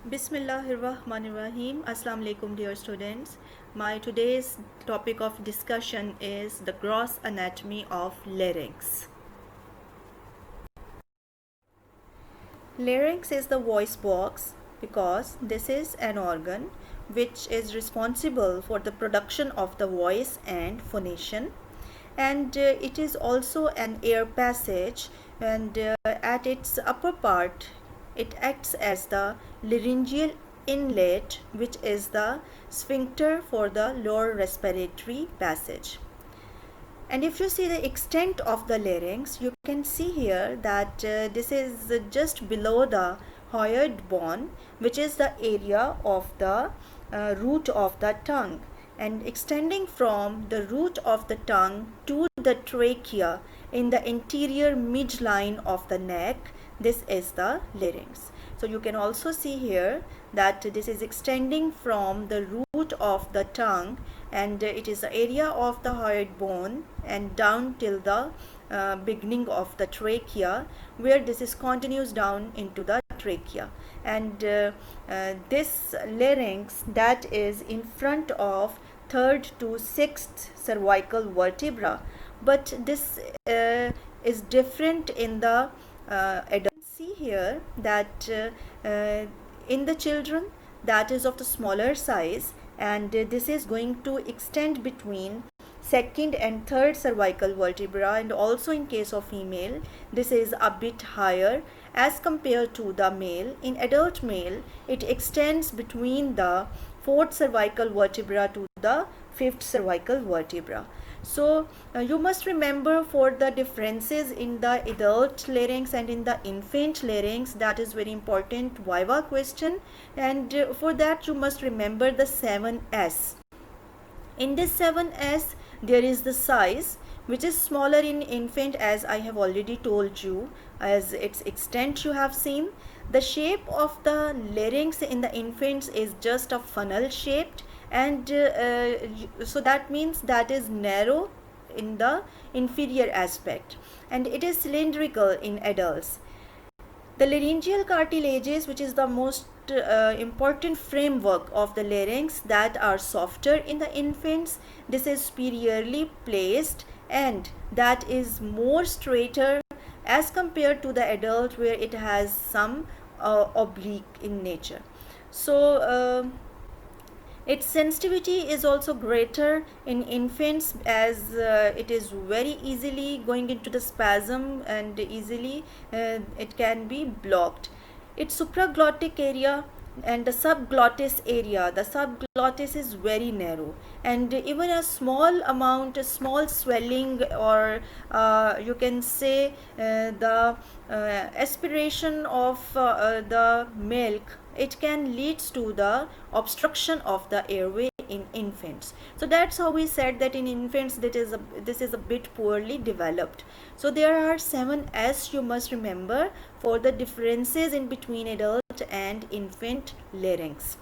Bismillahirrahmanirrahim. Assalamu alaikum, dear students. My today's topic of discussion is the gross anatomy of larynx. Larynx is the voice box because this is an organ which is responsible for the production of the voice and phonation, and it is also an air passage, and at its upper part it acts as the laryngeal inlet, which is the sphincter for the lower respiratory passage. And if you see the extent of the larynx, you can see here that this is just below the hyoid bone, which is the area of the root of the tongue, and extending from the root of the tongue to the trachea in the interior midline of the neck. This is the larynx. So you can also see here that this is extending from the root of the tongue, and it is the area of the hyoid bone and down till the beginning of the trachea, where this is continues down into the trachea. And this larynx that is in front of third to sixth cervical vertebra, but this is different in the adult. See here that in the children that is of the smaller size, and this is going to extend between second and third cervical vertebra, and also in case of female this is a bit higher as compared to the male. In adult male it extends between the fourth cervical vertebra to the fifth cervical vertebra. So you must remember for the differences in the adult larynx and in the infant larynx. That is very important viva question, and for that you must remember the 7S. In this 7S there is the size which is smaller in infant, as I have already told you, as its extent you have seen. The shape of the larynx in the infants is just a funnel shaped, and so that means that is narrow in the inferior aspect, and it is cylindrical in adults. The laryngeal cartilages, which is the most important framework of the larynx, that are softer in the infants. This is superiorly placed, and that is more straighter as compared to the adult, where it has some oblique in nature. So its sensitivity is also greater in infants, as it is very easily going into the spasm, and easily it can be blocked. Its supraglottic area and the subglottis area, the subglottis is very narrow, and even a small amount, a small swelling, or you can say the aspiration of the milk, it can lead to the obstruction of the airway in infants. So that's how we said that in infants this is a bit poorly developed. So there are 7S you must remember for the differences in between adult and infant larynx.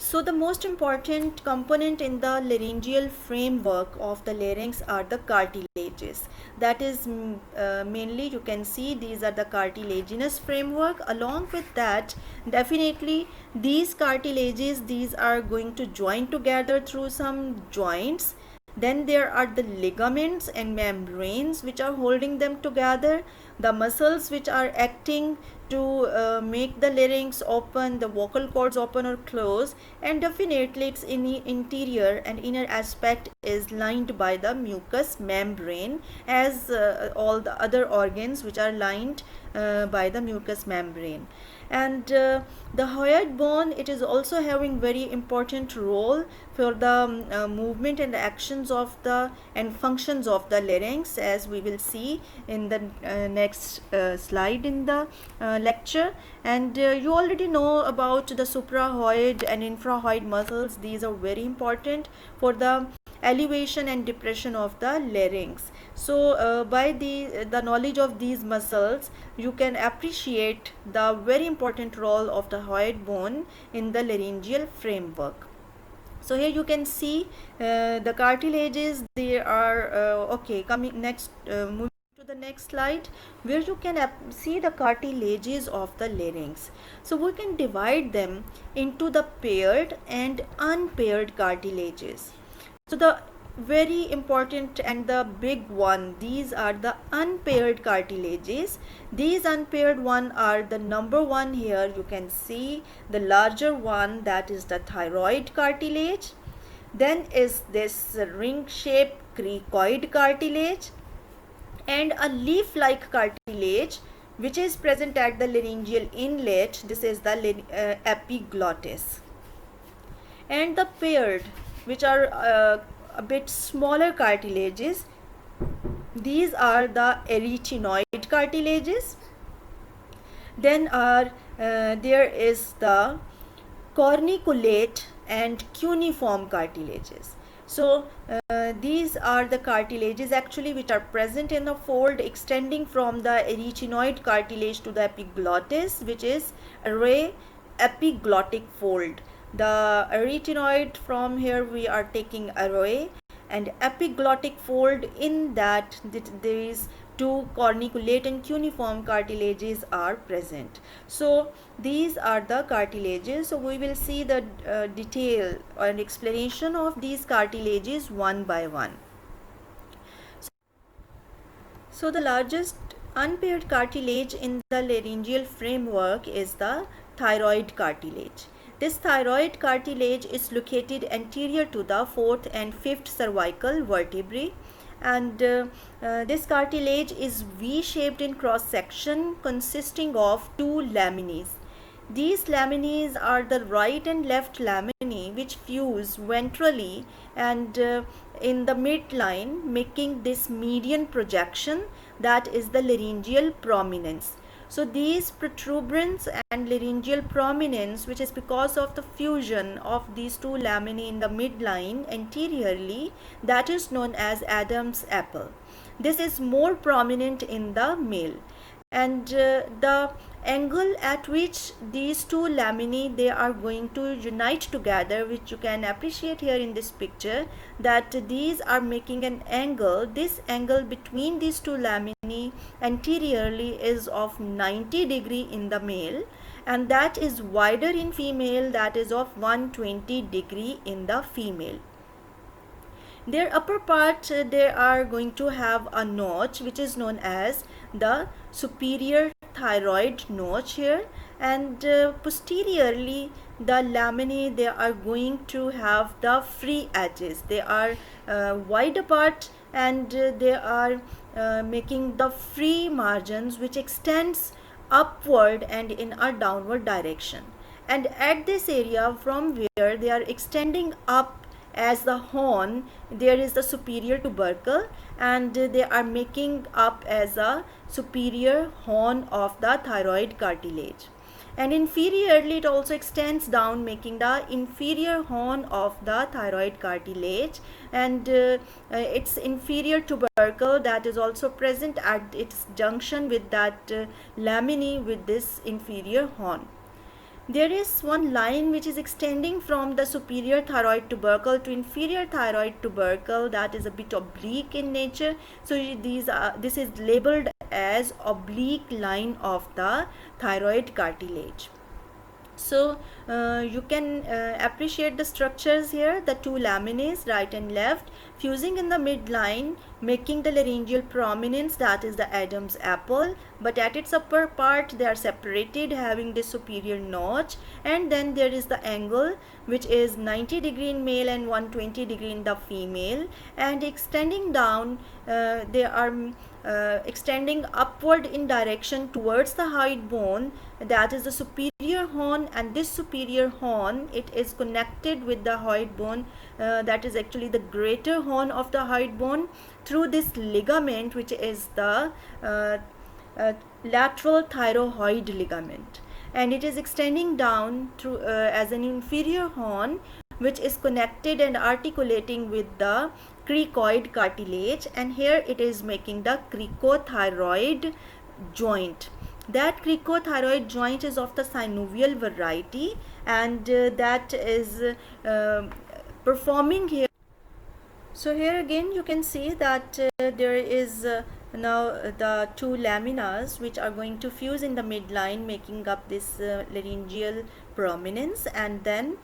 So the most important component in the laryngeal framework of the larynx are the cartilages. That is mainly, you can see these are the cartilaginous framework. Along with that, definitely these cartilages, these are going to join together through some joints. Then there are the ligaments and membranes which are holding them together, the muscles which are acting to make the larynx open, the vocal cords open or close, and definitely its interior and inner aspect is lined by the mucous membrane, as all the other organs which are lined by the mucous membrane. And the hyoid bone, it is also having very important role for the movement and actions of the and functions of the larynx, as we will see in the next slide in the lecture. And you already know about the suprahyoid and infrahyoid muscles. These are very important for the elevation and depression of the larynx. So by the knowledge of these muscles, you can appreciate the very important role of the hyoid bone in the laryngeal framework. So here you can see the cartilages. They are okay. Coming next, moving To the next slide, where you can see the cartilages of the larynx. So we can divide them into the paired and unpaired cartilages. So the very important and the big one, these are the unpaired cartilages. These unpaired one are the number one here. You can see the larger one, that is the thyroid cartilage. Then is this ring shaped cricoid cartilage, and a leaf-like cartilage which is present at the laryngeal inlet. This is the epiglottis. And the paired, which are a bit smaller cartilages, these are the arytenoid cartilages. Then there is the corniculate and cuneiform cartilages. So these are the cartilages actually which are present in the fold, extending from the arytenoid cartilage to the epiglottis, which is array epiglottic fold. The arytenoid, from here we are taking array, and epiglottic fold, in that these two corniculate and cuneiform cartilages are present. So these are the cartilages. So we will see the detail and explanation of these cartilages one by one. So the largest unpaired cartilage in the laryngeal framework is the thyroid cartilage. This thyroid cartilage is located anterior to the fourth and fifth cervical vertebrae, and this cartilage is V-shaped in cross section, consisting of two laminae. These laminae are the right and left laminae, which fuse ventrally and in the midline, making this median projection, that is the laryngeal prominence. So these protuberance and laryngeal prominence, which is because of the fusion of these two laminae in the midline anteriorly, that is known as Adam's apple. This is more prominent in the male, and the angle at which these two laminae they are going to unite together, which you can appreciate here in this picture, that these are making an angle. This angle between these two laminae anteriorly is of 90 degree in the male, and that is wider in female, that is of 120 degree in the female. Their upper part, they are going to have a notch which is known as the superior thyroid notch here, and posteriorly the laminae they are going to have the free edges. They are wide apart, and they are making the free margins which extends upward and in a downward direction. And at this area from where they are extending up as the horn, there is the superior tubercle, and they are making up as a superior horn of the thyroid cartilage. And inferiorly it also extends down, making the inferior horn of the thyroid cartilage, and its inferior tubercle that is also present at its junction with that laminae with this inferior horn. There is one line which is extending from the superior thyroid tubercle to inferior thyroid tubercle, that is a bit oblique in nature. So this is labeled as oblique line of the thyroid cartilage. So you can appreciate the structures here, the two laminae right and left fusing in the midline, making the laryngeal prominence, that is the Adam's apple, but at its upper part they are separated, having this superior notch, and then there is the angle which is 90 degree in male and 120 degree in the female, and extending down they are extending upward in direction towards the hyoid bone, that is the superior horn, and this superior horn, it is connected with the hyoid bone, that is actually the greater horn of the hyoid bone, through this ligament which is the lateral thyroid ligament, and it is extending down through as an inferior horn which is connected and articulating with the cricoid cartilage, and here it is making the cricothyroid joint. That cricothyroid joint is of the synovial variety, and that is performing here. So here again you can see that there is Now the two laminas which are going to fuse in the midline, making up this laryngeal prominence, and then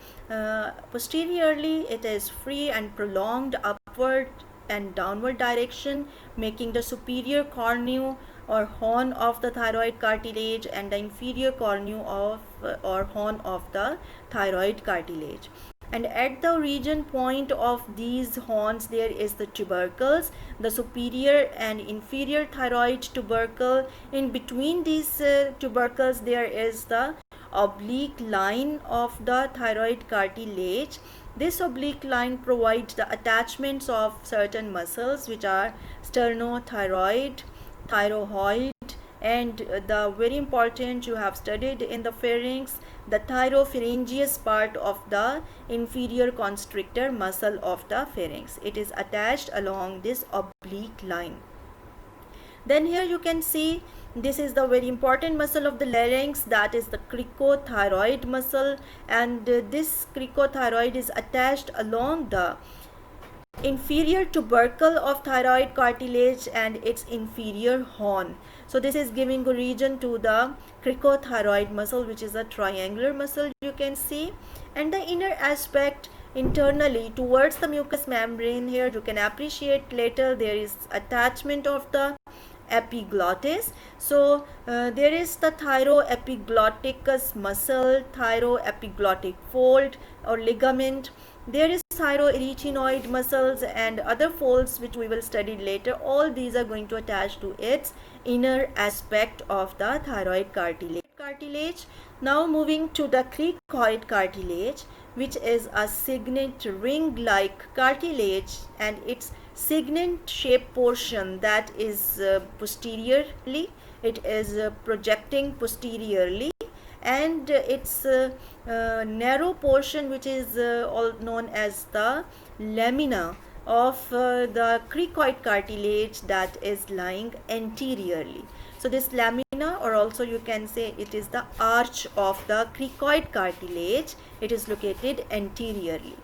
posteriorly it is free and prolonged upward and downward direction, making the superior cornu or horn of the thyroid cartilage and the inferior cornu of or horn of the thyroid cartilage. And at the origin point of these horns there is the tubercles, the superior and inferior thyroid tubercle. In between these tubercles there is the oblique line of the thyroid cartilage. This oblique line provides the attachments of certain muscles which are sternothyroid, thyroid, and the very important you have studied in the pharynx, the thyropharyngeus part of the inferior constrictor muscle of the pharynx. It is attached along this oblique line. Then here you can see this is the very important muscle of the larynx, that is the cricothyroid muscle, and this cricothyroid is attached along the inferior tubercle of thyroid cartilage and its inferior horn. So this is giving origin to the cricothyroid muscle, which is a triangular muscle you can see. And the inner aspect internally towards the mucous membrane, here you can appreciate later there is attachment of the epiglottis. So there is the thyroepiglotticus muscle, thyroepiglottic fold or ligament. There is thyroarytenoid muscles and other folds which we will study later. All these are going to attach to its inner aspect of the thyroid cartilage. Now moving to the cricoid cartilage, which is a signet ring-like cartilage, and its signet shaped portion that is posteriorly, it is projecting posteriorly, and its narrow portion which is all known as the lamina of the cricoid cartilage that is lying anteriorly. So this lamina, or also you can say it is the arch of the cricoid cartilage, it is located anteriorly.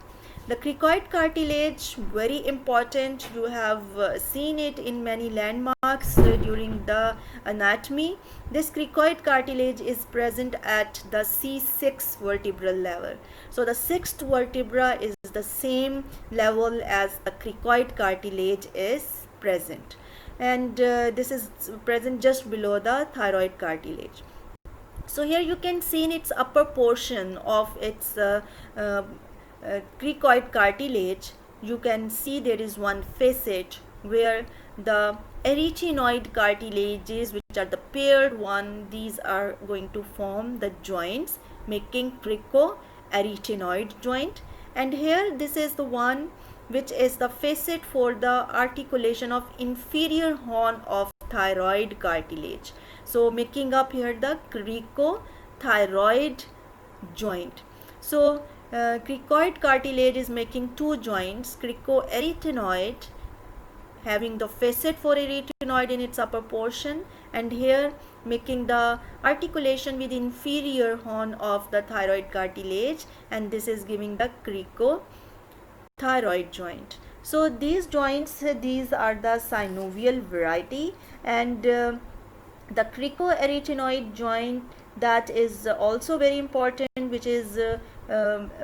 The cricoid cartilage, very important, you have seen it in many landmarks during the anatomy. This cricoid cartilage is present at the C6 vertebral level. So the sixth vertebra is the same level as the cricoid cartilage is present, and this is present just below the thyroid cartilage. So here you can see in its upper portion of its cricoid cartilage, you can see there is one facet where the arytenoid cartilages, which are the paired one, these are going to form the joints, making cricoarytenoid joint. And here this is the one which is the facet for the articulation of inferior horn of thyroid cartilage. So making up here the cricothyroid joint. So cricoid cartilage is making two joints, cricoarytenoid having the facet for arytenoid in its upper portion, and here making the articulation with inferior horn of the thyroid cartilage, and this is giving the cricothyroid joint. So these joints, these are the synovial variety, and the cricoarytenoid joint, that is also very important, which is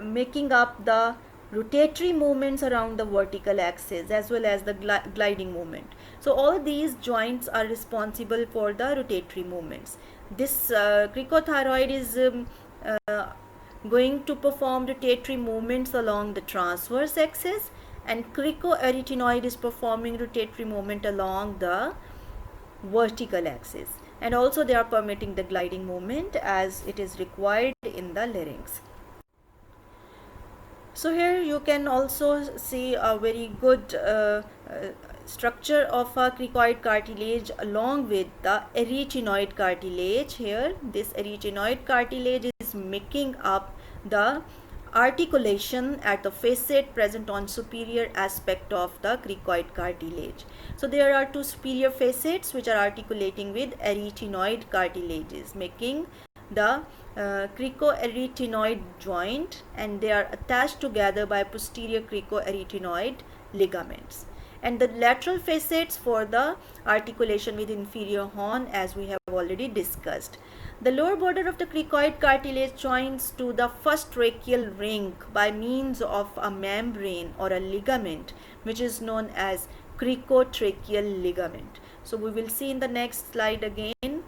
making up the rotatory movements around the vertical axis as well as the gliding movement. So all these joints are responsible for the rotatory movements. This cricothyroid is going to perform rotatory movements along the transverse axis, and cricoarytenoid is performing rotatory movement along the vertical axis, and also they are permitting the gliding movement as it is required in the larynx. So here you can also see a very good structure of a cricoid cartilage along with the arytenoid cartilage. Here this arytenoid cartilage is making up the articulation at the facet present on superior aspect of the cricoid cartilage. So there are two superior facets which are articulating with arytenoid cartilages, making the cricoarytenoid joint, and they are attached together by posterior cricoarytenoid ligaments. and the lateral facets for the articulation with inferior horn, as we have already discussed. The lower border of the cricoid cartilage joins to the first tracheal ring by means of a membrane or a ligament, which is known as cricotracheal ligament. So we will see in the next slide again,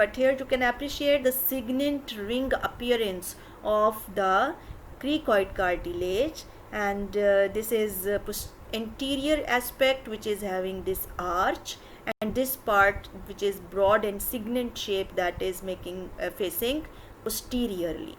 but here you can appreciate the signet ring appearance of the cricoid cartilage, and this is anterior aspect which is having this arch, and this part which is broad and signet shape, that is making facing posteriorly.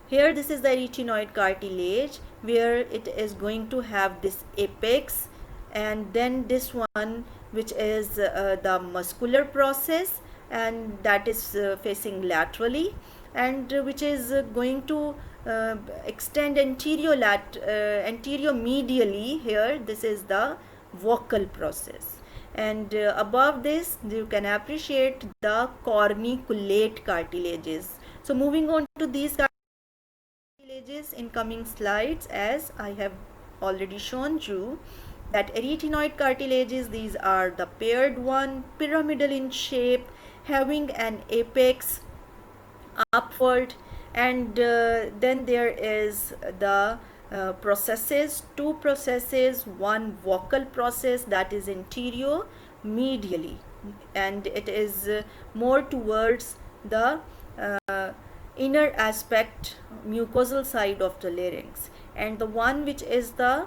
Here this is the arytenoid cartilage where it is going to have this apex, and then this one which is the muscular process, and that is facing laterally, and which is going to extend anterior medially. Here this is the vocal process, and above this you can appreciate the corniculate cartilages. So moving on to these cartilages in coming slides, as I have already shown you that arytenoid cartilages, these are the paired one, pyramidal in shape, having an apex upward, and then there is the processes, two processes, one vocal process that is anterior medially, and it is more towards the inner aspect, mucosal side of the larynx, and the one which is the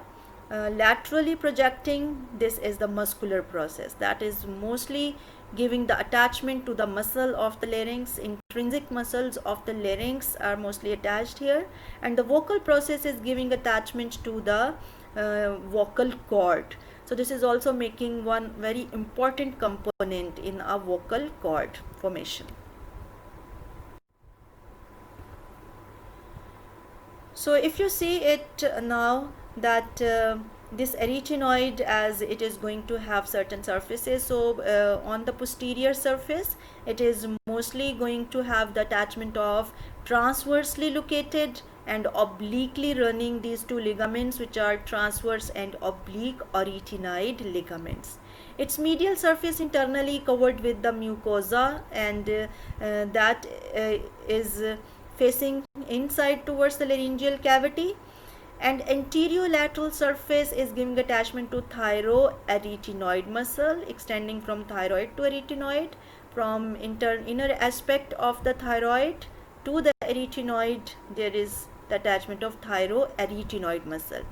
laterally projecting, this is the muscular process, that is mostly giving the attachment to the muscle of the larynx. Intrinsic muscles of the larynx are mostly attached here, and the vocal process is giving attachment to the vocal cord. So this is also making one very important component in a vocal cord formation. So if you see it now, that this arytenoid, as it is going to have certain surfaces, so on the posterior surface it is mostly going to have the attachment of transversely located and obliquely running these two ligaments, which are transverse and oblique arytenoid ligaments. Its medial surface internally covered with the mucosa, and that is facing inside towards the laryngeal cavity, and anterior lateral surface is giving attachment to thyroarytenoid muscle, extending from thyroid to arytenoid, from inner aspect of the thyroid to the arytenoid there is the attachment of thyroarytenoid muscle.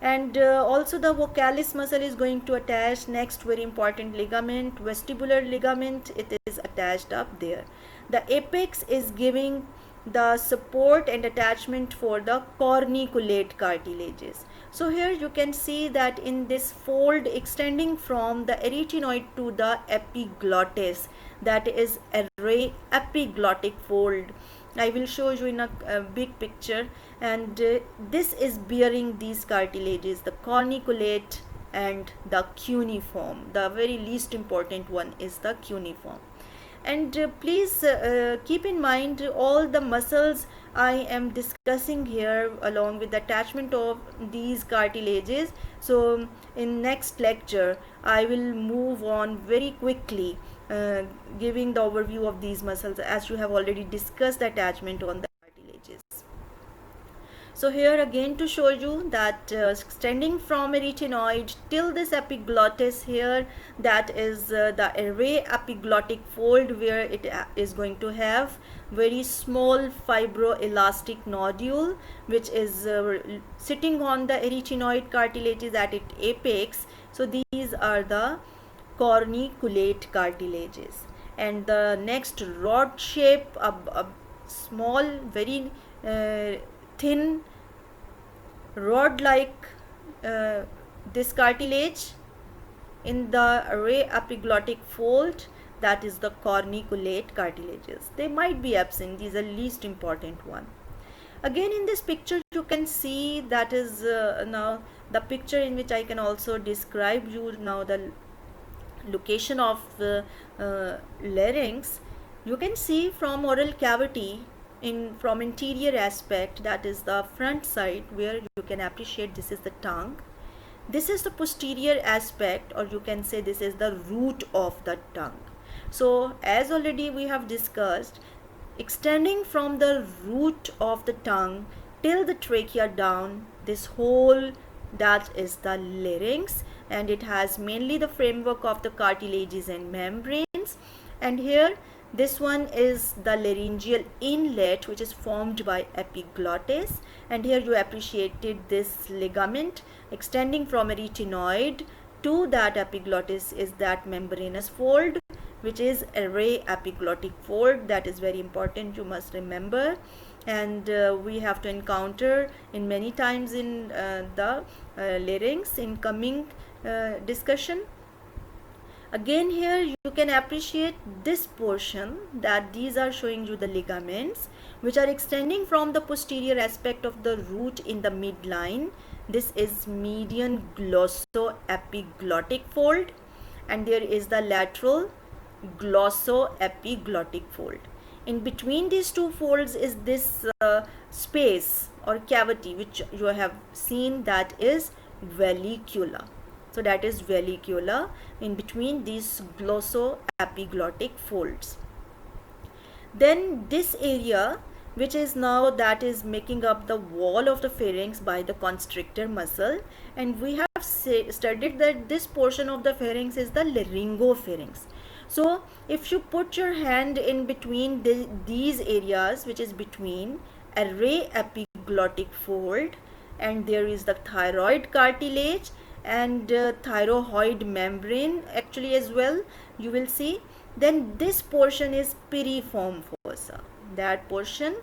And also the vocalis muscle is going to attach, next very important ligament, vestibular ligament, it is attached up there. The apex is giving the support and attachment for the corniculate cartilages. So here you can see that in this fold extending from the arytenoid to the epiglottis, that is array epiglottic fold. I will show you in a big picture, and this is bearing these cartilages, the corniculate and the cuneiform. The very least important one is the cuneiform. And please keep in mind all the muscles I am discussing here along with the attachment of these cartilages. So in next lecture I will move on very quickly giving the overview of these muscles, as you have already discussed the attachment on the cartilages. So here again to show you that extending from arytenoid till this epiglottis here, that is the array epiglottic fold, where it is going to have very small fibroelastic nodule which is sitting on the arytenoid cartilages at its apex. So these are the corniculate cartilages, and the next rod shape, a small very thin rod like this cartilage in the array epiglottic fold, that is the corniculate cartilages. They might be absent, these are least important one. Again in this picture you can see, that is now the picture in which I can also describe you now the location of the larynx. You can see from oral cavity from interior aspect, that is the front side, where you can appreciate this is the tongue. This is the posterior aspect, or you can say this is the root of the tongue. So as already we have discussed, extending from the root of the tongue till the trachea down, this whole, that is the larynx, and it has mainly the framework of the cartilages and membranes. And here this one is the laryngeal inlet, which is formed by epiglottis, and here you appreciated this ligament extending from a retinoid to that epiglottis is that membranous fold, which is array epiglottic fold. That is very important, you must remember, and we have to encounter in many times in the larynx in coming discussion. Again here you can appreciate this portion, that these are showing you the ligaments which are extending from the posterior aspect of the root in the midline. This is median glossoepiglottic fold, and there is the lateral glossoepiglottic fold. In between these two folds is this space or cavity which you have seen, that is vallicula. So that is vallicula in between these glossoepiglottic folds. Then this area, which is now that is making up the wall of the pharynx by the constrictor muscle, and we have studied that this portion of the pharynx is the laryngopharynx. So if you put your hand in between these areas, which is between array epiglottic fold, and there is the thyroid cartilage and thyroid membrane actually as well, you will see, then this portion is piriform fossa. That portion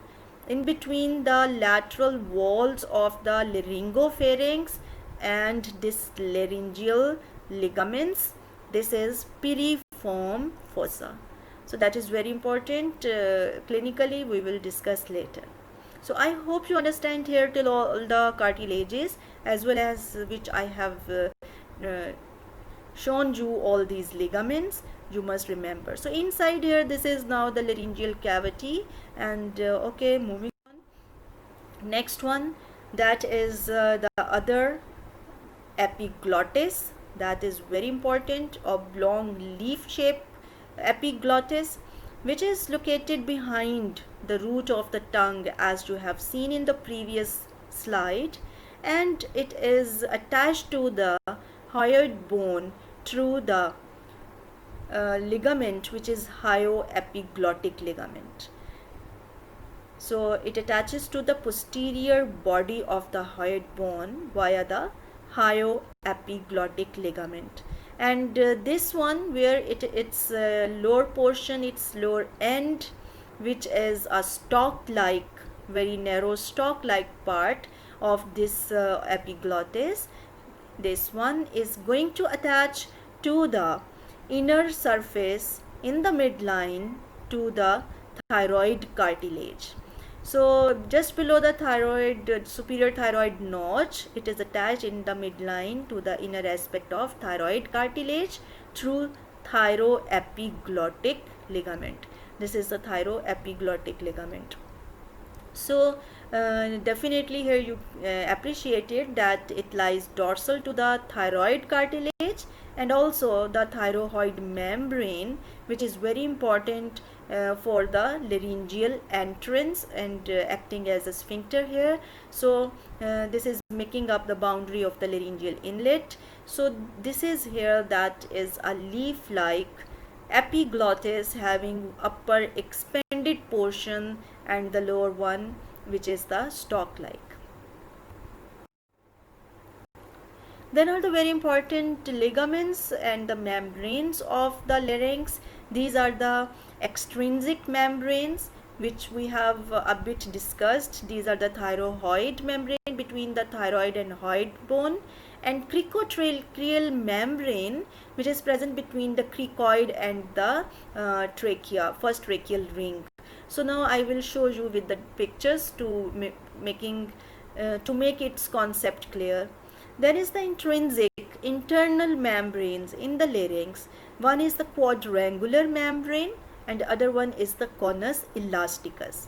in between the lateral walls of the laryngopharynx and this laryngeal ligaments, this is piriform fossa. So that is very important. Clinically we will discuss later. So I hope you understand here till all the cartilages, as well as which I have shown you all these ligaments, you must remember. So inside here, this is now the laryngeal cavity, and okay, moving on. Next one, that is the other epiglottis. That is very important, oblong leaf shape epiglottis, which is located behind the root of the tongue, as you have seen in the previous slide, and it is attached to the hyoid bone through the ligament, which is hyoepiglottic ligament. So it attaches to the posterior body of the hyoid bone via the hyoepiglottic ligament. And this one, where its lower portion, its lower end, which is a stalk like, very narrow stalk like part of this epiglottis, this one is going to attach to the inner surface in the midline to the thyroid cartilage. So just below the thyroid, superior thyroid notch, it is attached in the midline to the inner aspect of thyroid cartilage through thyroepiglottic ligament. This is the thyroepiglottic ligament. So definitely here you appreciated that it lies dorsal to the thyroid cartilage and also the thyroid membrane, which is very important for the laryngeal entrance and acting as a sphincter here. So this is making up the boundary of the laryngeal inlet. So this is here, that is a leaf like epiglottis having upper expanded portion and the lower one, which is the stalk like. Then are the very important ligaments and the membranes of the larynx. These are the extrinsic membranes, which we have a bit discussed. These are the thyroid membrane between the thyroid and hyoid bone, and cricotracheal membrane, which is present between the cricoid and the trachea, first tracheal ring. So now I will show you with the pictures to make its concept clear. There is the intrinsic internal membranes in the larynx. One is the quadrangular membrane and the other one is the conus elasticus.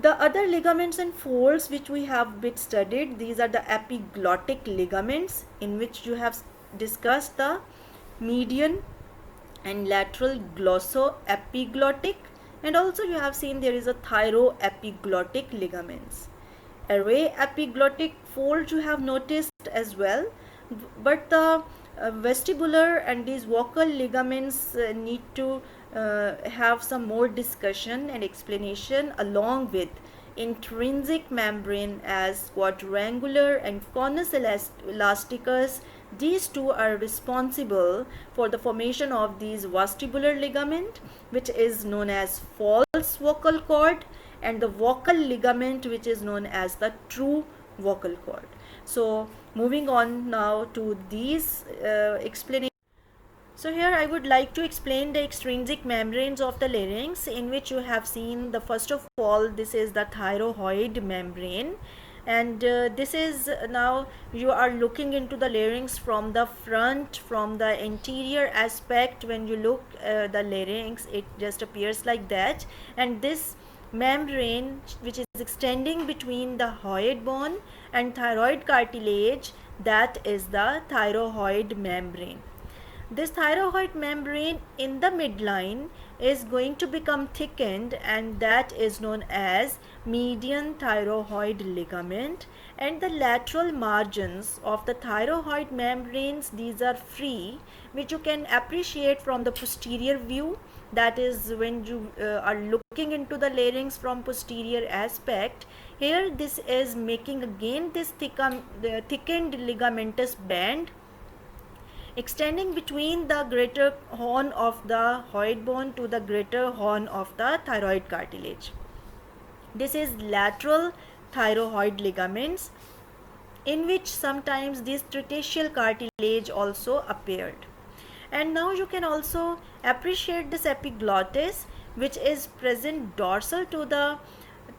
The other ligaments and folds which we have bit studied, these are the epiglottic ligaments, in which you have discussed the median and lateral glossoepiglottic, and also you have seen there is a thyroepiglottic ligaments. Array epiglottic folds you have noticed as well, but the vestibular and these vocal ligaments need to have some more discussion and explanation, along with intrinsic membrane as quadrangular and conus elasticus. These two are responsible for the formation of these vestibular ligament, which is known as false vocal cord, and the vocal ligament, which is known as the true vocal cord. So moving on now to these explanations. So here I would like to explain the extrinsic membranes of the larynx, in which you have seen the first of all, this is the thyroid membrane, and this is now you are looking into the larynx from the front, from the anterior aspect. When you look the larynx, it just appears like that, and this membrane which is extending between the hyoid bone and thyroid cartilage, that is the thyroid membrane. This thyroid membrane in the midline is going to become thickened, and that is known as median thyroid ligament, and the lateral margins of the thyroid membranes, these are free, which you can appreciate from the posterior view. That is when you are looking into the larynx from posterior aspect. Here this is making again this thickened ligamentous band extending between the greater horn of the hyoid bone to the greater horn of the thyroid cartilage. This is lateral thyroid ligaments, in which sometimes this tritial cartilage also appeared. And now you can also appreciate this epiglottis, which is present dorsal to the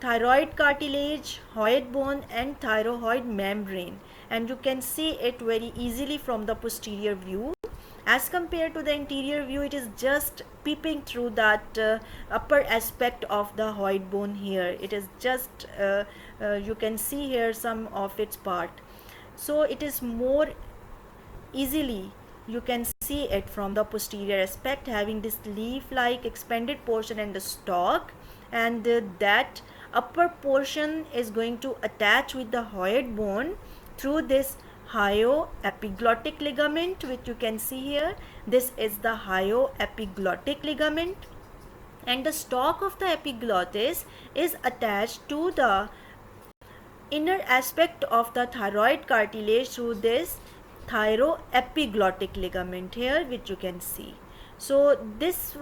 thyroid cartilage, hyoid bone and thyroid membrane, and you can see it very easily from the posterior view. As compared to the anterior view, it is just peeping through that upper aspect of the hyoid bone here. It is just you can see here some of its part, so it is more easily you can see it from the posterior aspect, having this leaf like expanded portion and the stalk, and that upper portion is going to attach with the hyoid bone through this hyoepiglottic ligament, which you can see here. This is the hyoepiglottic ligament, and the stalk of the epiglottis is attached to the inner aspect of the thyroid cartilage through this thyroepiglottic ligament here, which you can see. So this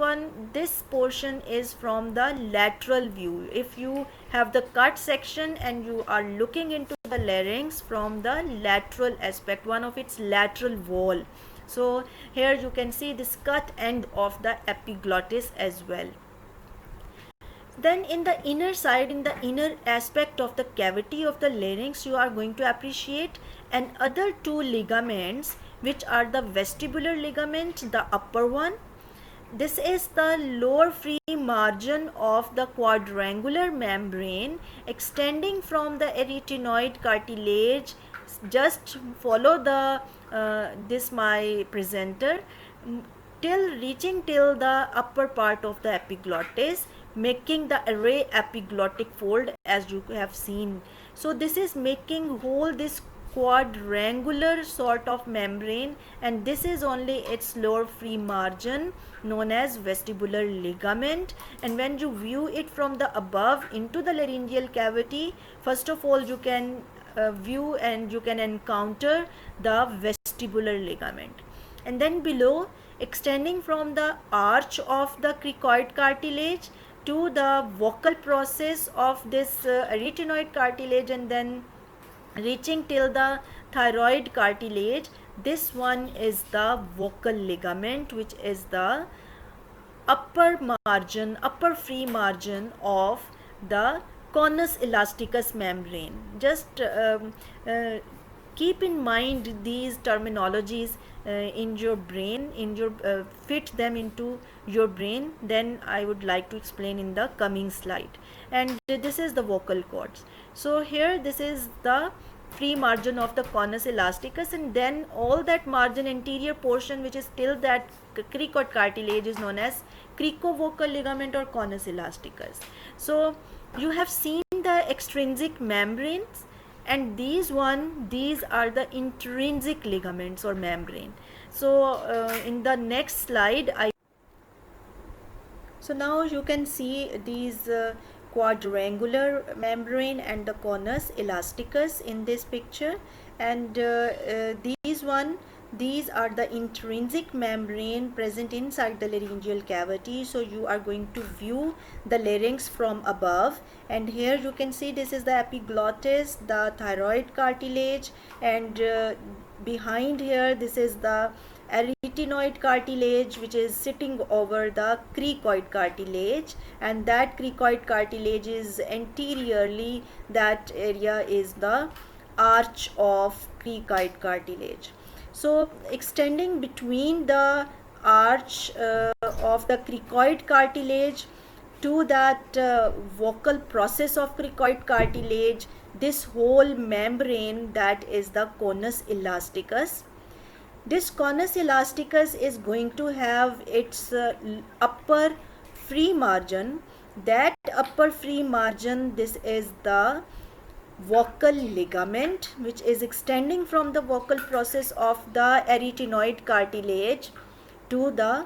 portion is from the lateral view. If you have the cut section and you are looking into the larynx from the lateral aspect, one of its lateral wall, so here you can see this cut end of the epiglottis as well. Then in the inner side, in the inner aspect of the cavity of the larynx, you are going to appreciate another two ligaments, which are the vestibular ligament, the upper one. This is the lower free margin of the quadrangular membrane extending from the arytenoid cartilage. Just follow the this my presenter till reaching till the upper part of the epiglottis, making the array epiglottic fold as you have seen. So this is making whole this quadrangular sort of membrane, and this is only its lower free margin known as vestibular ligament. And when you view it from the above into the laryngeal cavity, first of all you can view and you can encounter the vestibular ligament, and then below, extending from the arch of the cricoid cartilage to the vocal process of this arytenoid cartilage, and then reaching till the thyroid cartilage, this one is the vocal ligament, which is the upper free margin of the conus elasticus membrane. Just keep in mind these terminologies in your brain, fit them into your brain. Then I would like to explain in the coming slide. And this is the vocal cords. So here this is the free margin of the conus elasticus, and then all that margin, anterior portion, which is still that cricoid cartilage, is known as cricovocal ligament or conus elasticus. So you have seen the extrinsic membranes, and these are the intrinsic ligaments or membrane. So in the next slide so now you can see these quadrangular membrane and the conus elasticus in this picture, and these are the intrinsic membrane present inside the laryngeal cavity. So you are going to view the larynx from above, and here you can see this is the epiglottis, the thyroid cartilage, and behind here this is the arytenoid cartilage, which is sitting over the cricoid cartilage, and that cricoid cartilage is anteriorly, that area is the arch of cricoid cartilage. So extending between the arch of the cricoid cartilage to that vocal process of cricoid cartilage, this whole membrane, that is the conus elasticus. This conus elasticus is going to have its upper free margin. That upper free margin, this is the vocal ligament, which is extending from the vocal process of the arytenoid cartilage to the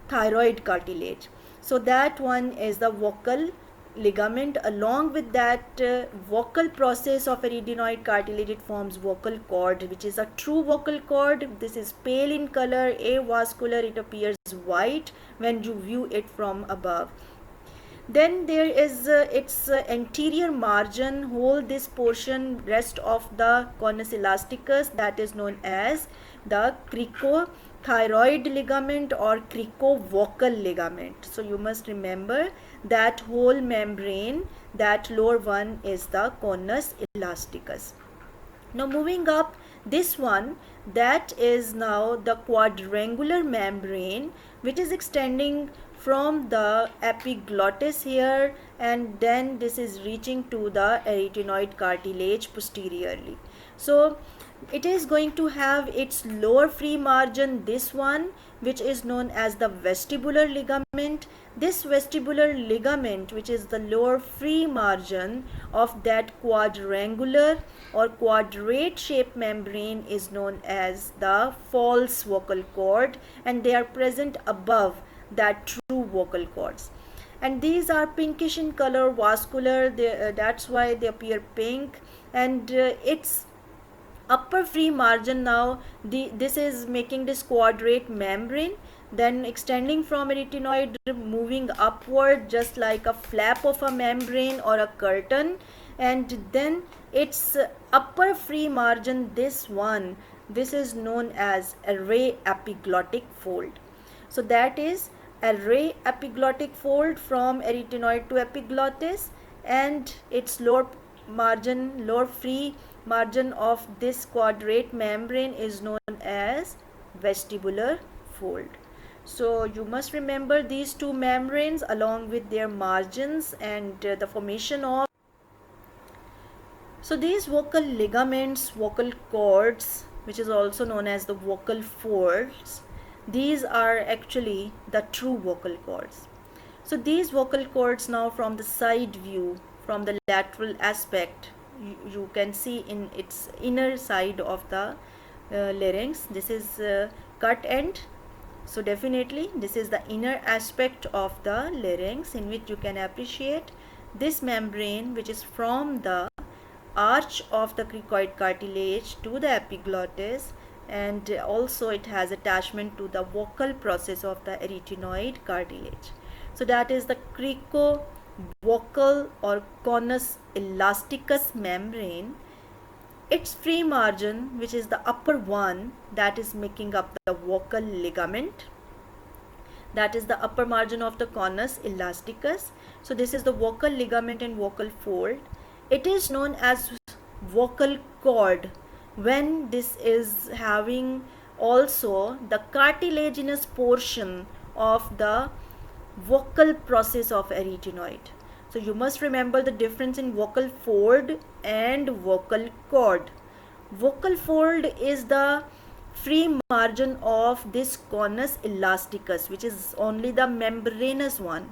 thyroid cartilage. So that one is the vocal ligament. Along with that vocal process of arytenoid cartilage, it forms vocal cord, which is a true vocal cord. This is pale in color, avascular, it appears white when you view it from above. Then there is its anterior margin, whole this portion, rest of the conus elasticus, that is known as the cricothyroid ligament or cricovocal ligament. So you must remember that whole membrane, that lower one, is the conus elasticus. Now moving up, this one, that is now the quadrangular membrane, which is extending from the epiglottis here, and then this is reaching to the arytenoid cartilage posteriorly. So it is going to have its lower free margin, this one, which is known as the vestibular ligament. This vestibular ligament, which is the lower free margin of that quadrangular or quadrate shaped membrane, is known as the false vocal cord, and they are present above that true vocal cords. And these are pinkish in color, vascular, that's why they appear pink. And its upper free margin, now this is making this quadrate membrane, then extending from arytenoid, moving upward just like a flap of a membrane or a curtain. And then its upper free margin, this one, this is known as array epiglottic fold. So that is array epiglottic fold from arytenoid to epiglottis, and its lower margin, lower free margin of this quadrate membrane is known as vestibular fold. So you must remember these two membranes along with their margins and the formation of. So these vocal ligaments, vocal cords, which is also known as the vocal folds, these are actually the true vocal cords. So these vocal cords, now from the side view, from the lateral aspect, you can see in its inner side of the larynx, this is cut end. So definitely this is the inner aspect of the larynx, in which you can appreciate this membrane, which is from the arch of the cricoid cartilage to the epiglottis, and also it has attachment to the vocal process of the arytenoid cartilage. So that is the cricovocal or conus elasticus membrane. Its free margin, which is the upper one, that is making up the vocal ligament, that is the upper margin of the conus elasticus. So this is the vocal ligament and vocal fold. It is known as vocal cord when this is having also the cartilaginous portion of the vocal process of arytenoid. So you must remember the difference in vocal fold and vocal cord. Vocal fold is the free margin of this conus elasticus, which is only the membranous one.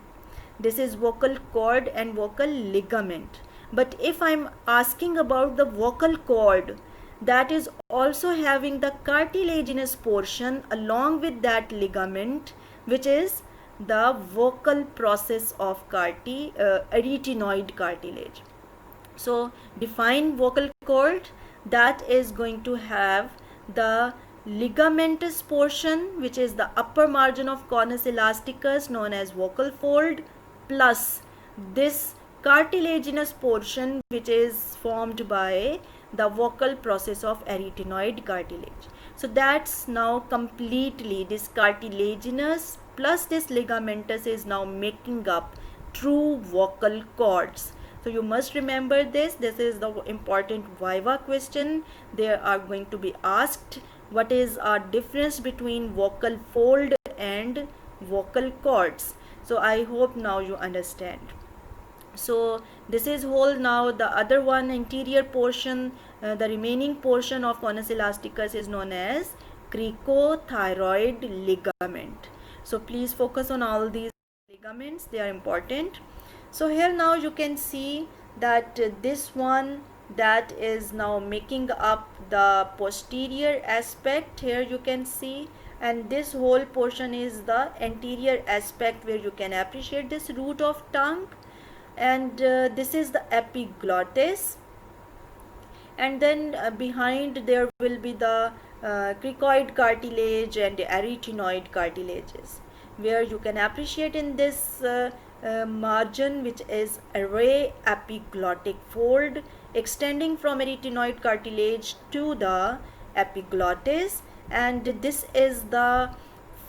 This is vocal cord and vocal ligament. But if I'm asking about the vocal cord, that is also having the cartilaginous portion along with that ligament, which is the vocal process of arytenoid cartilage. So define vocal cord, that is going to have the ligamentous portion, which is the upper margin of conus elasticus known as vocal fold, plus this cartilaginous portion which is formed by the vocal process of arytenoid cartilage. So that's now completely this cartilaginous plus this ligamentous is now making up true vocal cords. So you must remember this. This is the important viva question. They are going to be asked what is our difference between vocal fold and vocal cords. So I hope now you understand. So this is whole. Now the other one, interior portion, the remaining portion of conus elasticus is known as cricothyroid ligament. So please focus on all these ligaments, they are important. So here now you can see that this one, that is now making up the posterior aspect, here you can see, and this whole portion is the anterior aspect where you can appreciate this root of tongue, and this is the epiglottis, and then behind there will be the cricoid cartilage and arytenoid cartilages, where you can appreciate in this margin, which is array epiglottic fold extending from arytenoid cartilage to the epiglottis, and this is the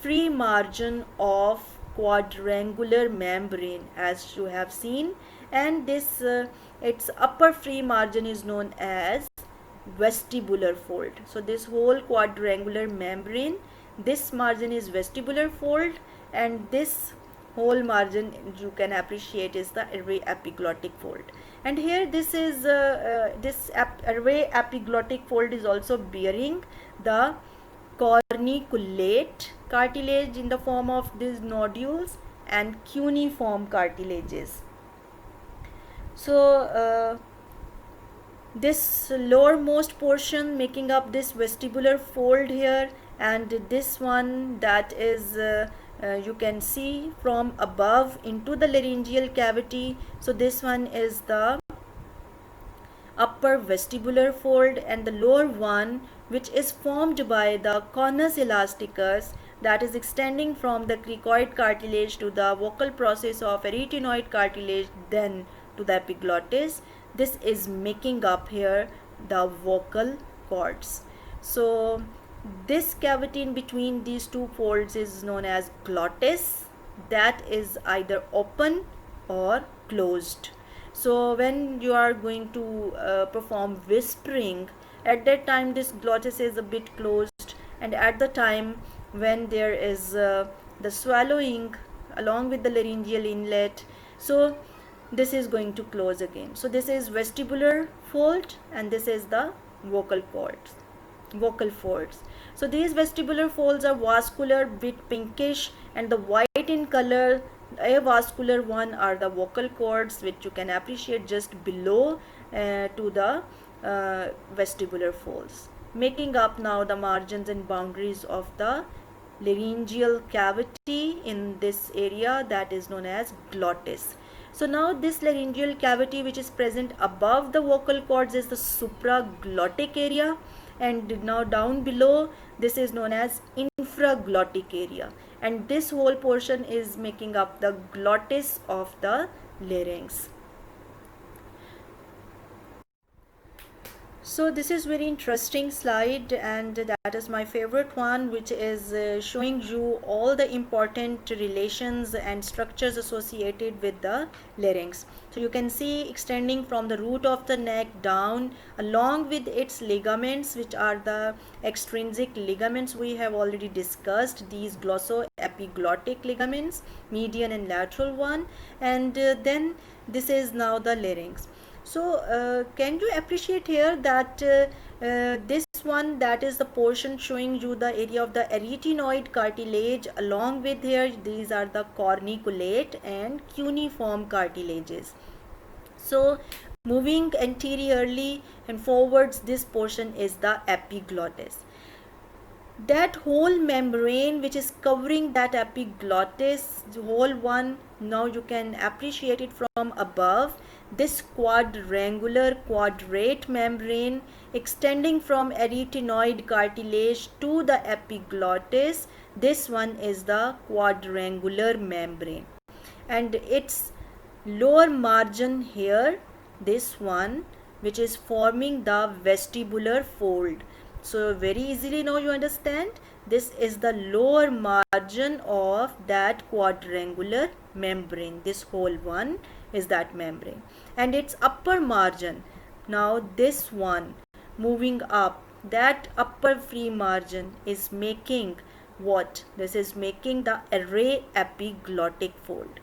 free margin of quadrangular membrane as you have seen, and this its upper free margin is known as vestibular fold. So this whole quadrangular membrane, this margin is vestibular fold, and this whole margin you can appreciate is the array epiglottic fold. And here this is this array epiglottic fold is also bearing the corniculate cartilage in the form of these nodules and cuneiform cartilages. So this lowermost portion making up this vestibular fold here, and this one that is you can see from above into the laryngeal cavity. So this one is the upper vestibular fold, and the lower one, which is formed by the conus elasticus, that is extending from the cricoid cartilage to the vocal process of arytenoid cartilage, then to the epiglottis. This is making up here the vocal cords. So this cavity in between these two folds is known as glottis, that is either open or closed. So when you are going to perform whispering, at that time this glottis is a bit closed, and at the time when there is the swallowing along with the laryngeal inlet, so this is going to close again. So this is vestibular fold, and this is the vocal folds. So these vestibular folds are vascular, bit pinkish, and the white in color, avascular one, are the vocal cords, which you can appreciate just below to the vestibular folds, making up now the margins and boundaries of the laryngeal cavity in this area, that is known as glottis. So now this laryngeal cavity which is present above the vocal cords is the supraglottic area, and now down below this is known as infraglottic area, and this whole portion is making up the glottis of the larynx. So this is very interesting slide, and that is my favorite one, which is showing you all the important relations and structures associated with the larynx. So you can see extending from the root of the neck down along with its ligaments, which are the extrinsic ligaments we have already discussed, these glossoepiglottic ligaments, median and lateral one, and then this is now the larynx. So can you appreciate here that this one, that is the portion showing you the area of the arytenoid cartilage, along with here these are the corniculate and cuneiform cartilages. So moving anteriorly and forwards, this portion is the epiglottis. That whole membrane which is covering that epiglottis, the whole one, now you can appreciate it from above. This quadrangular quadrate membrane extending from arytenoid cartilage to the epiglottis, this one is the quadrangular membrane, and its lower margin here, this one, which is forming the vestibular fold. So very easily now you understand, this is the lower margin of that quadrangular membrane. This whole one is that membrane, and its upper margin, now this one moving up, that upper free margin is making what? This is making the array epiglottic fold.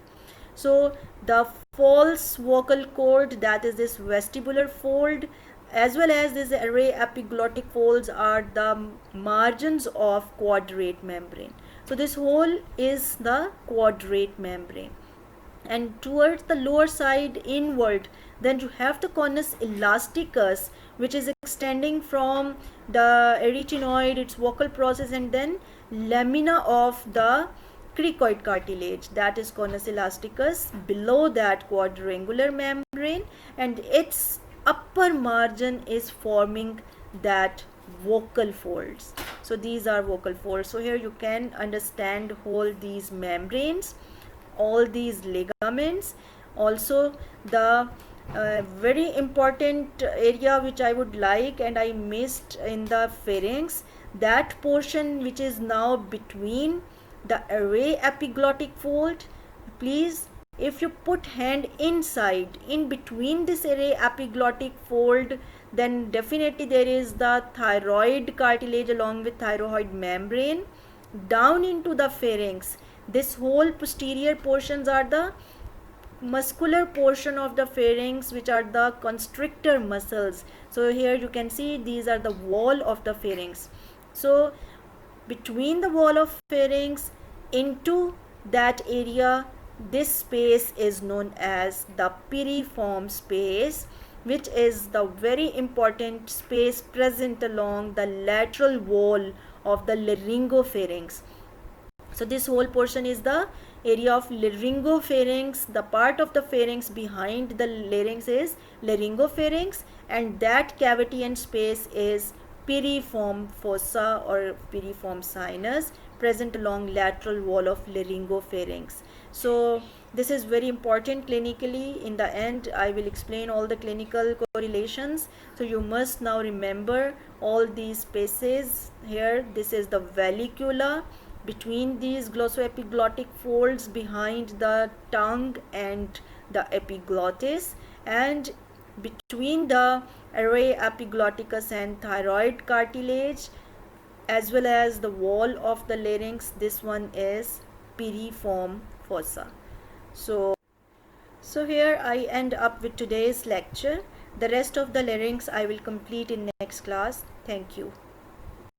So the false vocal cord, that is this vestibular fold, as well as this array epiglottic folds, are the margins of quadrate membrane. So this whole is the quadrate membrane, and towards the lower side inward, then you have the conus elasticus, which is extending from the arytenoid, its vocal process, and then lamina of the cricoid cartilage, that is conus elasticus, below that quadrangular membrane, and its upper margin is forming that vocal folds. So these are vocal folds. So here you can understand all these membranes, all these ligaments. Also the very important area which I would like and I missed in the pharynx, that portion which is now between the array epiglottic fold. Please, if you put hand inside in between this array epiglottic fold, then definitely there is the thyroid cartilage along with thyroid membrane down into the pharynx. This whole posterior portions are the muscular portion of the pharynx, which are the constrictor muscles. So here you can see these are the wall of the pharynx. So between the wall of pharynx into that area, this space is known as the piriform space, which is the very important space present along the lateral wall of the laryngopharynx. So this whole portion is the area of laryngopharynx. The part of the pharynx behind the larynx is laryngopharynx, and that cavity and space is piriform fossa or piriform sinus, present along lateral wall of laryngopharynx. So this is very important clinically. In the end, I will explain all the clinical correlations. So you must now remember all these spaces here. This is the vallicula between these glossoepiglottic folds behind the tongue and the epiglottis, and between the array epiglotticus and thyroid cartilage, as well as the wall of the larynx, this one is piriform fossa. So here I end up with today's lecture. The rest of the larynx I will complete in next class. Thank you.